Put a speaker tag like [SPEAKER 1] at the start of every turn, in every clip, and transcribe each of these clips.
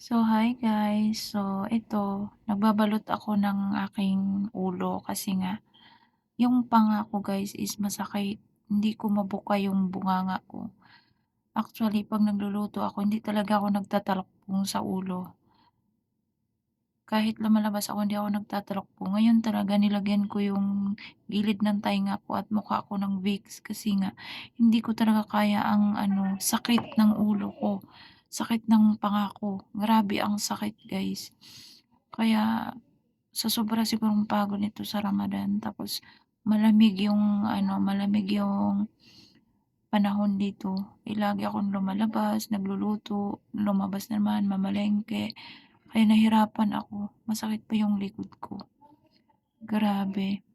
[SPEAKER 1] So, hi guys. So, ito, nagbabalot ako ng aking ulo kasi nga, yung panga ko guys is masakit. Hindi ko mabuka yung bunganga ko. Actually, pag nagluluto ako, hindi talaga ako nagtatalokbong sa ulo. Kahit lumalabas ako, hindi ako nagtatalokbong. Ngayon talaga nilagyan ko yung gilid ng tainga ko at mukha ko ng Vicks kasi nga, hindi ko talaga kaya ang sakit ng ulo ko. Sakit ng panga ko. Grabe ang sakit guys. Kaya sa sobra sigurong pagod nito sa Ramadan tapos malamig yung panahon dito, lagi akong lumalabas, nagluluto, lumabas naman, mamalengke, kaya nahirapan ako, masakit pa yung likod ko, grabe.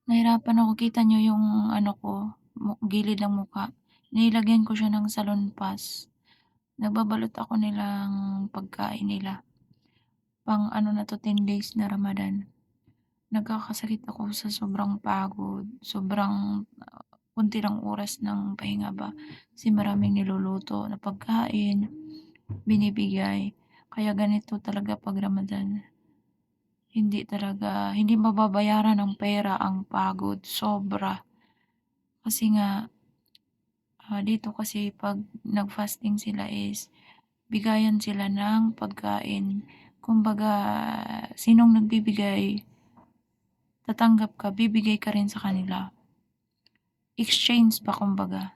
[SPEAKER 1] Nahirapan ako, kita niyo yung ko, gilid ng mukha, nilagyan ko siya ng salonpas, nagbabalot ako nilang pagkain nila, pang na 'to 10 days na Ramadan. Nagkakasakit ako sa sobrang pagod, sobrang konti lang oras ng pahinga ba, kasi maraming niluluto na pagkain, binibigay. Kaya ganito talaga 'pag Ramadan, hindi mababayaran ng pera ang pagod, sobra. Kasi nga, dito kasi 'pag nag-fasting sila is bigayan sila ng pagkain. Kumbaga, sinong nagbibigay, tatanggap ka, bibigay ka rin sa kanila. Exchange ba kumbaga.